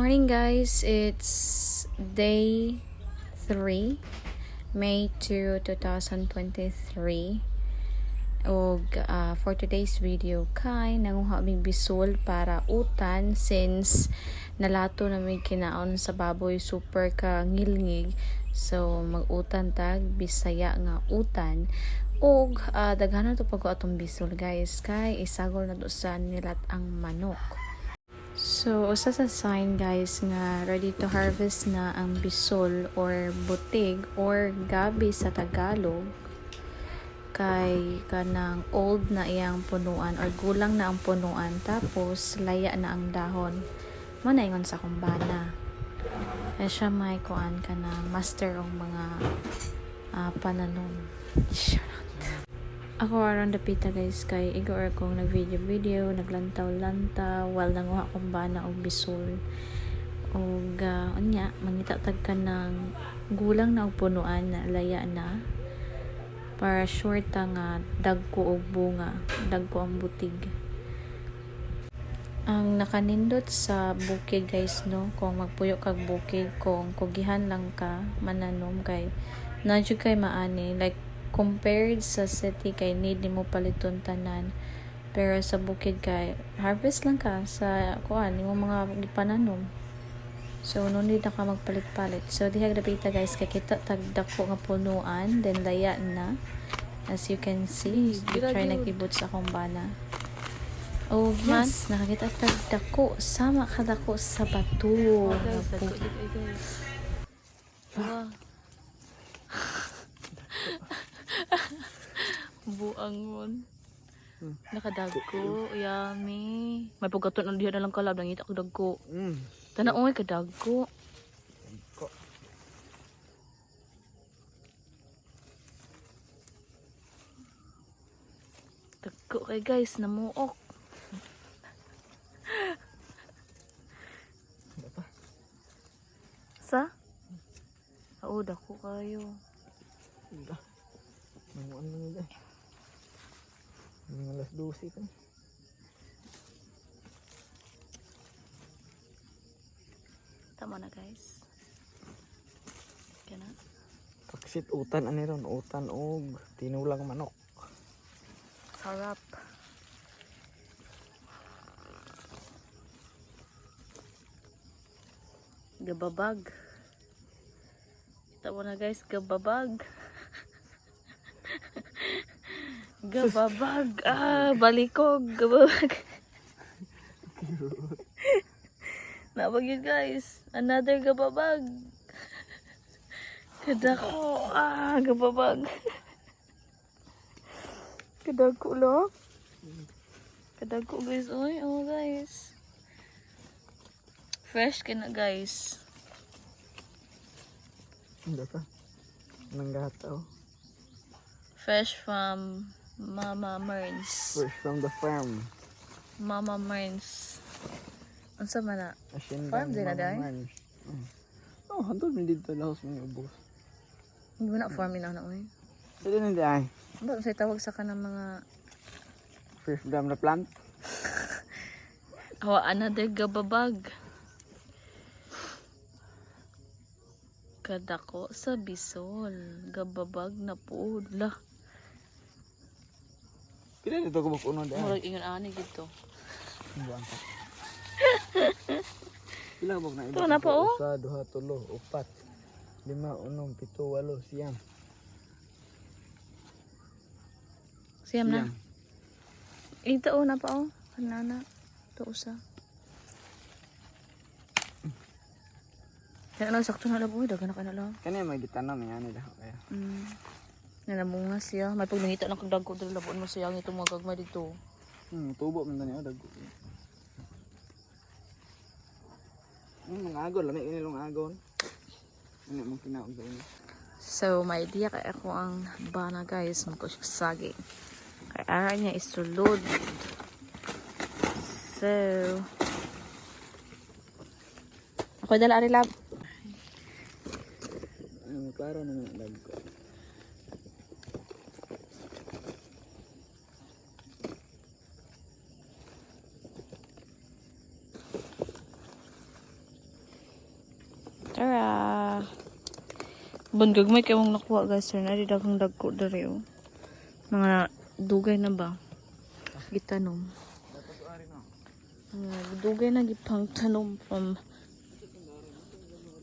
Morning guys, it's day 3, May 2, 2023. Og for today's video kay nanguha mig bisol para utan since nalato na may kinaon sa baboy super ka ngilngig. So mag-utan tag Bisaya nga utan. Og daghanan to pag atong bisol guys kay isagol na do sa nilat ang manok. So, usa sa sign guys nga ready to harvest na ang bisol or butig or gabi sa Tagalog kay kanang old na iyang punuan or gulang na ang punuan tapos laya na ang dahon. Mo na ingon sa kumbana. Kaya siya may kuan ka na master ng mga pananom. Ako around the pita guys kay igor kong nag-video, naglantaw-lantaw while nanguha kong bana og bisol. Og unya mangita tag ka ng gulang na og punuan na laya na para sure ta nga dagko og bunga, dagko ang butig. Ang nakanindot sa bukid guys no, kung magpuyo kag bukid kung kugihan lang ka mananom kay nadyo kay maani like compared sa city kay need mo paliton tanan, pero sa bukid kay harvest lang ka sa kuan imong mga gipananom, so no need na ka magpalit-palit. So diha dapita guys kay kita tag dako nga punuan then laya na as you can see. Try nagibot sa akong bana. Oh yes, nakakita tag dako sama kadako sa bato. Buangon. Nakadagko, yummy. May pagkaton ng diha na lang kalab, nangita ko dagko. Tanaoy kadagko. Dagko kay guys, namuok. Sa? Oo, dako kayo. Nanguan na nila. Mga alas 12 kan. Tama na guys. Kana. Paksit utan ani ron, utan og tinulang manok. Sarap. Gababag. Kita mo na guys, gababag. Gababag. Balikog. Gababag. Nabag yun guys. Another gababag. Kadako. Gababag. Kadako lo. Kadako guys. Oy, oh guys. Fresh ka na guys. Hindi pa. Nanggataw. Fresh from Mama Merns. Fresh from the farm. Mama Merns. Unsa man na? Asin Farm din na dahil? Oh, hantod mi dito lahos mga ubos. Hindi mo na farm ina na oy. Dito na dahil. Ano say tawag sa kanang mga Fresh from the plant. another gababag. Kadako sa bisol. Gababag na po. Lah. Pila dito ko mapuno dahil. Murag ingon ani gito. Buwan ka. Pila bag na iba. Ito na pa oh. 1, 2, 3, 4, 5, 6, 7, 8, siyam. Siyam na. Ito na pa oh. Kanana. Ito usa. Kaya na sakto na lang oh. Dagan na ka na lang. Kani may gitanam yan nila kaya. Nanamunga siya. May pagnangita ng kagdagko dito labuan mo siya itong mga gagmay dito. Tubo man tani dagko. Mga agon lami ini long agon. Ano mo kinaog sa inyo. So, may idea kay ako ang bana guys. Magkusag-sagi. Kay ara niya isulod. So, ako dala ari lab. Klaro na nga dagko. Uban gagmay kay mong nakuha guys. Sir, nari daghang dagko dere oh. Mga dugay na ba? Gitanom. Dapat to ari no. Dugay na gipang tanom from.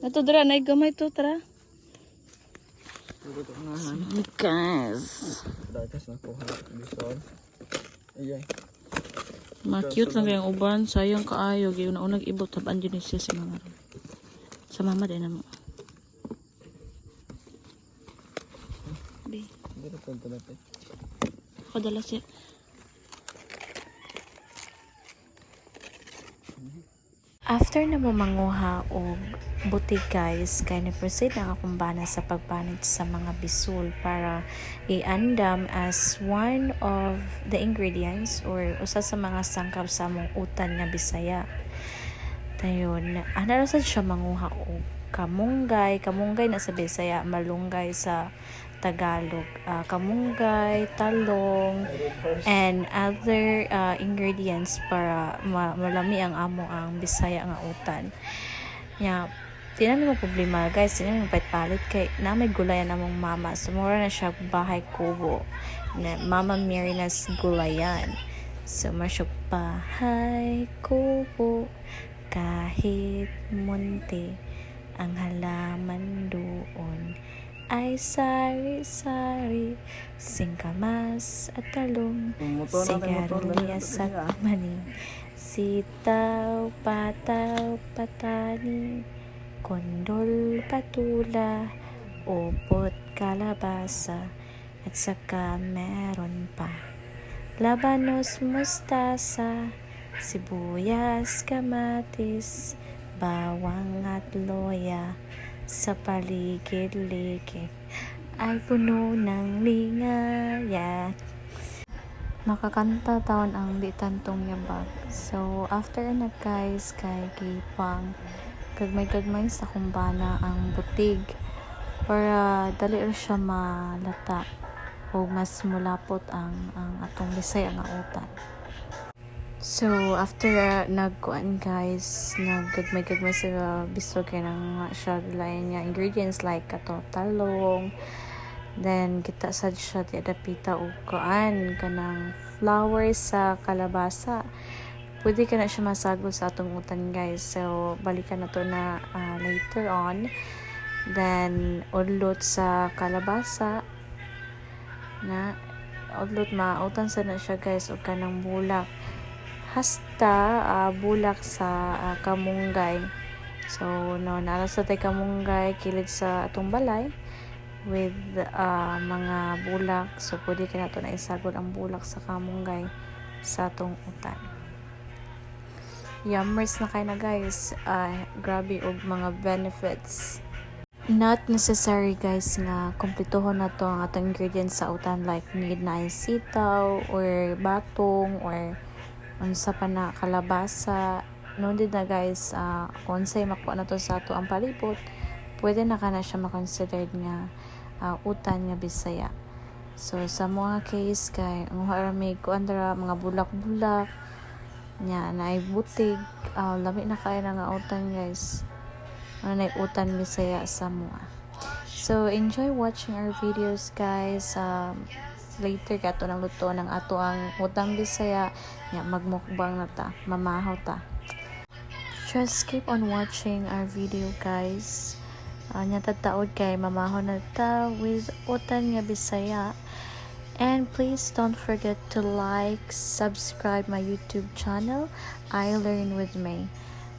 Nato dira nay gamay to tara. Dito to unahan. Guys. Datas na kuha bison. Ayay. Ma-cute lang yung uban. Sayang kaayo. Yung naunag ibot taban dyan siya sa mga. Sa mama din na mo. Be. Dito to dati. Ako dala siya. After na mo manguha og butig guys, kaya ni-proceed na akong bana sa pagpanit sa mga bisul para i-andam as one of the ingredients or usa sa mga sangkap sa among utan nga Bisaya. Dayon, ana sad siya manguha og kamunggay na sa Bisaya, malunggay sa Tagalog, kamunggay, talong, and other ingredients para malami ang amo ang Bisaya nga utan. Nya, tinan mo problema guys, tinan mo palit kay na may gulayan among mama. Sumura na siya bahay kubo na Mama Marina's gulayan. Sumasyok bahay kubo kahit munti ang halaman doon ay sari-sari, singkamas at talong, sigarilyas at mani, sitaw, pataw, patani, kondol, patula, upot, kalabasa, at saka meron pa labanos, mustasa, sibuyas, kamatis, bawang at loya. Sa paligid-ligid ay puno ng ligaya. Makakanta taon ang di tantong yabag. So after na guys kay gipang gagmay sa kumbana ang butig para dali ra siya malata o mas mulapot ang atong Bisaya nga utan. So, after nagkuan guys, naggagmay sa bisog kay nang siya lain nga ingredients like kato talong, then kita sad siya ti adapita og kuan kanang flour sa kalabasa. Pwede ka na siya masagol sa atong utan guys. So, balikan na to na later on. Then, udlot sa kalabasa na udlot mautan sa na siya guys og kanang bulak. Hasta bulak sa kamunggay. So no naala sa tay kamunggay kilid sa atong balay with mga bulak. So pwede ka nato na isagol ang bulak sa kamunggay sa atong utan. Yummers na kay na guys. Grabe og mga benefits. Not necessary guys nga kumpletuhon na to ang atong ingredients sa utan like need na sitaw or batong or unsa pa na kalabasa. No din na guys, kung say makuha na to sa ato ang palibot, pwede na ka na siya makonsidered nga utan nga Bisaya. So sa mga case kay ang haramig kuan dara mga bulak-bulak nya naay butig, lami na kay na nga utan guys. Ano na utan Bisaya sa mga. So enjoy watching our videos guys. Later kato nang luto ng ato ang utang Bisaya nya magmukbang na ta, mamahaw ta. Just keep on watching our video guys. Nya tataod kay mamahaw na ta with utang nga Bisaya. And please don't forget to like, subscribe my YouTube channel, I Learn With May.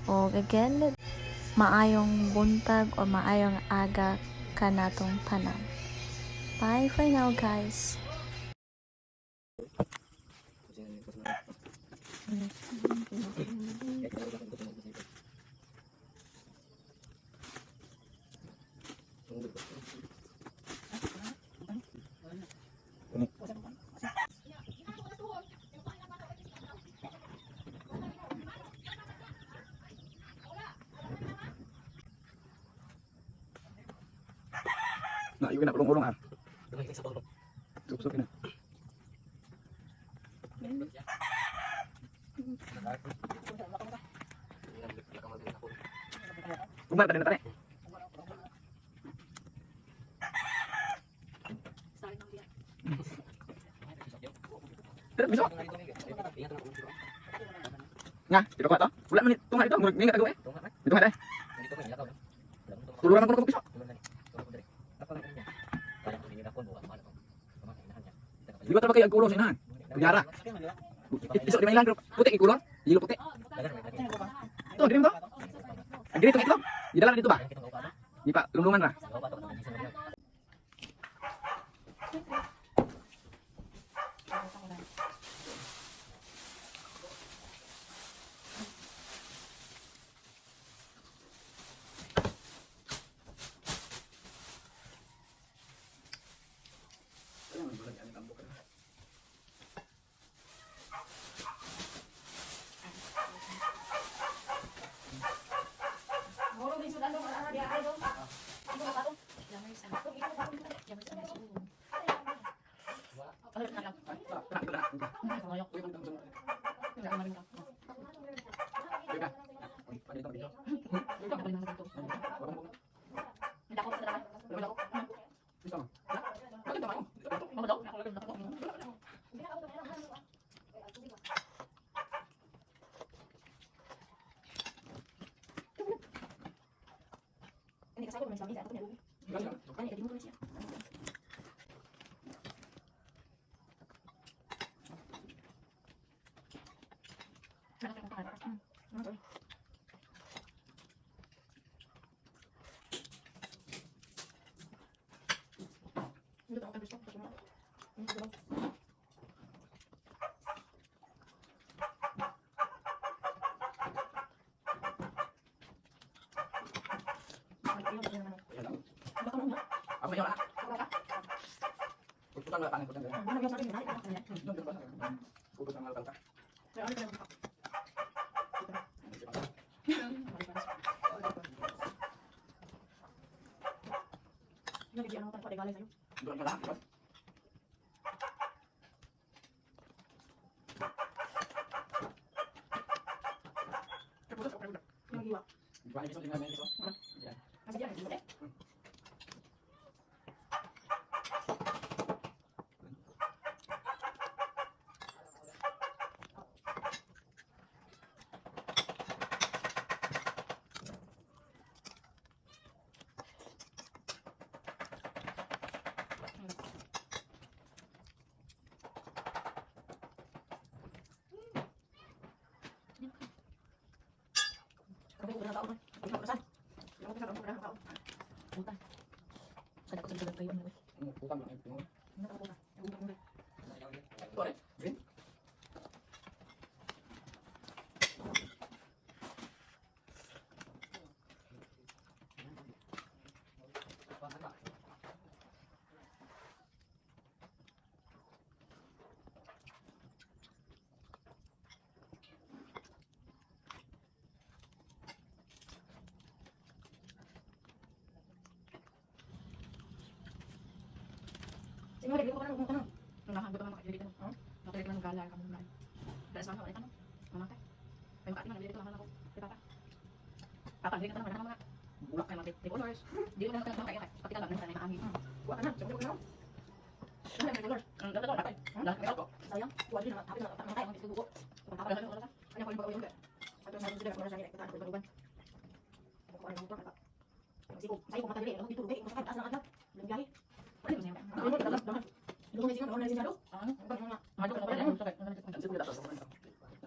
O again, maayong buntag o maayong aga kanatong tanan. Bye for now guys. Nah, yun na ulong-ulong ah. Sup-sup na. Kumar tadi. Nga, dito ko to. Wala man tunga dito, murag ningat ako eh. Dito nga dai. Tuluran man ko piso. Di ba talaga kay agkulo sa inahan? Kunyara. Iso di man ilang puti ikulor. Yelo puti. To, dirim to. Diri to ito. Idala dito ba? Di pa lumluman ra. Apa yang mana? Putusan nggak panen putusan nggak? Putusan nggak panen. Siguro dito ko na kung ano. Nakagutom naman kayo dito. Oh. Nakita ko ng gala ka muna. Dahil sa mga ano? Mamatay. Kaya makati man dito naman ako. Di papa. Papa, hindi ka naman mga bulak kayo mga colors. Di ko na kaya kaya. Pati ka lang nang nangangin. Wa ka na, siguro ko na. Ano may colors? Ang ganda patay. Dahil may ako. Sayang. Wa din na tapos na patay ang tigugo. Papa, ano oras? Kanya ko yung bago yung dito. Ato na dito ko na sa nila kita ko baluban. Ko ano mo to? Say ko mata dili, ako dito dili, ko sa taas na adlaw. Lumbiyahe. Ano mo siya? Ano mo dalag dalag. Dito may singaw, online sinado. Ano? Ano ka na pala? Sakit. Ang siguro dapat sa mga.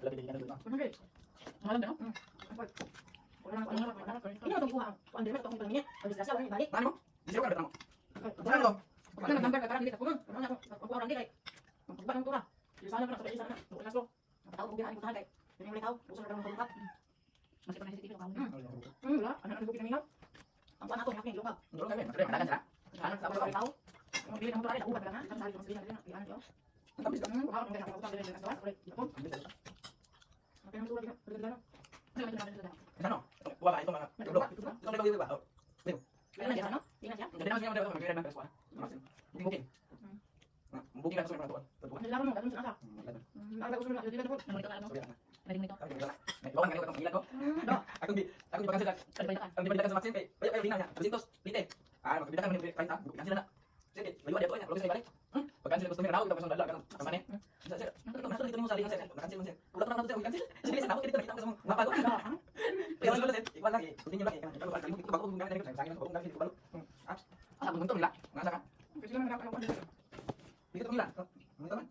Labi din dito. Ano ba? Malam ba no? Wala nang ano. Ini atong kuha. Kuan dire atong pangnya. Ang disgrasya wala ni balik. Ano? Di ko na mo. Ano? Ano nang number ka karan dito kuno? Ano ako orang dili. Ang pagbatang tura. Sana pa sa sana. Ang kaso. Tao ko gihan ko tahay. Dili mo litaw. Usa ra mo pagkat. Masih pa na CCTV ko. Wala. Ano ang bukid namin. Ang kuan ato yakin lupa. Dulu kami, tapi ada kan sira. Ano sa mga tao? Ang bili ng pare, ubat ka na. Sa sabi ko sa bili na ano yo. Tapi sudah. Ang kuha ng kaya ko dili sa ulit. Ako. Ang pinang tulad ka. Dili Ano may tinatawag dito? Ano? Wala ito mga. Dulu. Ito na ba? Ano na ano? Tingnan siya. Jadi masih ada magkira ng peswa. Hindi mungkin. Mungkin kan sa mga tuwan. Ano lang mo, ganun sa asa. Ang gusto na dito ko. Ano ito ano? Pwede nito. May bawang kanyo katong ilan ko. Ako di bakan sila. Ang di ba sa Maxim kay. Ayo tingnan niya. 200 lite. Magbidakan mo ni 30. Bukan sila na. Sige, layo dia to nya. Logis sa balik. Pagkan sila gusto mi raw tapos dala kan. Amane. Sir, nakita mo sa linya sir. Nakansil mo sir. Ulat na sir. Bukan sila. Sige, sa ako dito nakita Dapat ko. Ang? Kaya wala ulit. Ikuan lagi. Continue lagi. Kalau kalimutan itu bago kung gamit ko sa akin ko kung gamit ko balo. Apps. Ah, buntong nila. Ngasa ka? Kasi lang nagkakalawa dito. Dito nila. Ano naman?